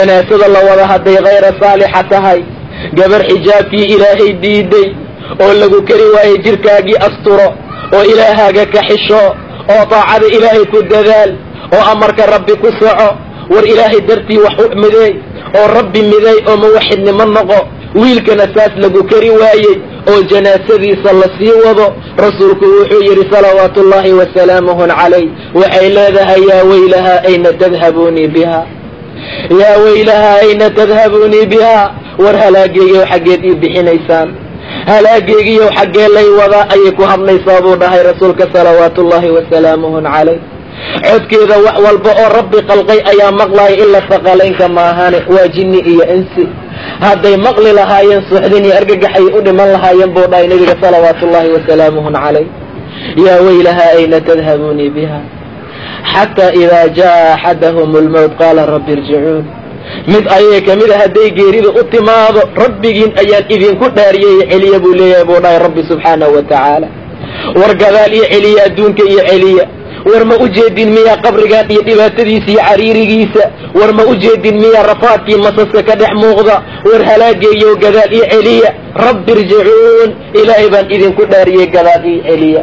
جناسة الله وضحدي غير صالحة هاي قبر حجابكي إلهي ديدي oo lagu kari waayo jirkaagii asturo oo ilaahaaga ka xisho oo taacada ilaahay ku dadaal oo amarka rabbi ku soco war ilaahay dartii wax u miday oo rabbi miday oo muwaxidnimo noqo wiilkana saas lagu kari waayay oo janaasadiisa la sii wado rasuulku wuxuu yiri salawaatullaahi wa salaamuhu alayhi waxay leedahay yaa weylaha ayna tadhabuni biha yaa weylaha ayna tadhabuni biha war halaageeyo xageed ii bixinaysaan halaageegiyo xagee lay wada ayay ku hadlaysaa buu dhahay rasuulka salawaatullaahi wa salaamuhu alayhi codkeeda wax walba oo rabbi qalqay ayaa maqlay illa thaqalaynka maahane waa jinni iyo insi hadday maqli lahaayeen suuxdin iyo argagaxay u dhiman lahaayeen buu dhahay nabiga salawaatullaahi wa salaamuhu alayhi yaa weylaha ayna tadhabuni biha xataa idaa jaa axadahum almowt qaala rabbi irjicuun mid ayay kamid hadday geerida u timaado rabbigiin ayaan idinku dhaariyay celiya buu leeyahay buu dhahay rabbi subxaanahu wa tacaala war gadaal iyo celiya adduunka iyo celiya war ma u jeedin miyaa qabrigan iyo dhibaatadiisa iyo cariirigiisa war ma u jeedin miyaa rafaadkii masaska ka dhex muuqda war halaageeyo gadaal iyo celiya rabbi irjicuun ilaahay baan idinku dhaariyay gadaal iyo celiya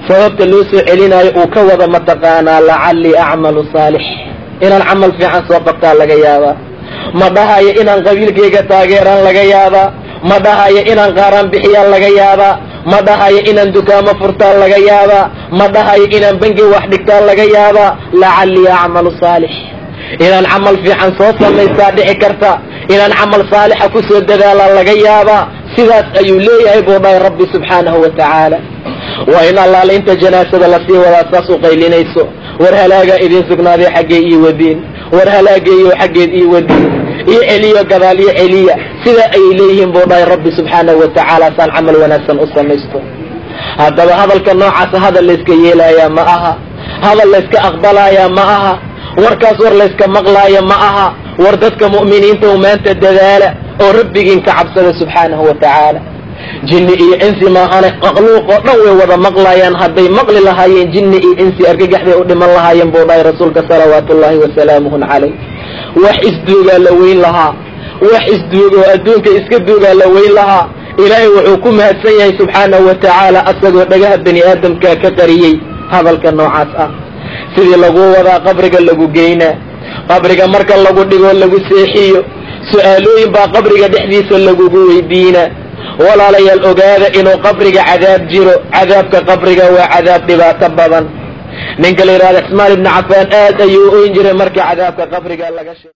sababta loo soo celinayo uu ka wada mataqaanaa lacallii acmalu saalix inaan camal fiican soo qabtaa laga yaabaa ma dhahayo inaan qabiilkayga taageeraan laga yaabaa ma dhahayo inaan qaaraan bixiyaan laga yaabaa ma dhahayo inaan dukaamo furtaan laga yaabaa ma dhahayo inaan bangi wax dhigtaan laga yaabaa lacallii acmalu saalix inaan camal fiican soo samaystaa dhici karta inaan camal saalixa ku soo dadaalaa laga yaabaa sidaas ayuu leeyahay buu dhahay rabbi subxaanahu wa tacaala waa in allaale inta janaasada lasii wadaa saas u qaylinayso war halaagaa idin sugnaaday xaggee ii wadiin war halaageeyo xaggeed ii wadiin iyo celiyo gadaal iyo celiya sida ayay leeyihiin buu dhahay rabbi subxaanahu wa tacaala saan camal wanaagsan u samaysto haddaba hadalka noocaasa hadal layska yeelayaa ma aha hadal layska aqbalayaa ma aha warkaas war layska maqlaaya ma aha war dadka mu'miniinta u maanta dadaala oo rabbigiin ka cabsada subxaanahu wa tacaala jinni iyo insi maahane makhluuq oo dhan way wada maqlayaan hadday maqli lahaayeen jinni iyo insi argagaxday u dhiman lahaayeen buu dhahay rasuulka salawaatullaahi wa salaamuhu calayh wax isduugaa la weyn lahaa wax isduugoo adduunka iska duugaa la weyn lahaa ilaahay wuxuu ku mahadsan yahay subxaanahu wa tacaala asagoo dhagaha bani aadamka ka qariyey hadalka noocaas ah sidii lagu wadaa qabriga lagu geynaa qabriga marka lagu dhigoo lagu seexiyo su-aalooyin baa qabriga dhexdiisa lagugu weydiinaa walaalayaal ogaada inuu qabriga cadaab jiro cadaabka qabriga waa cadaab dhibaato badan ninka la yidhahdo Usmaan ibn Cafaan aad ayuu u oyn jiray markii cadaabka qabriga laga sheegay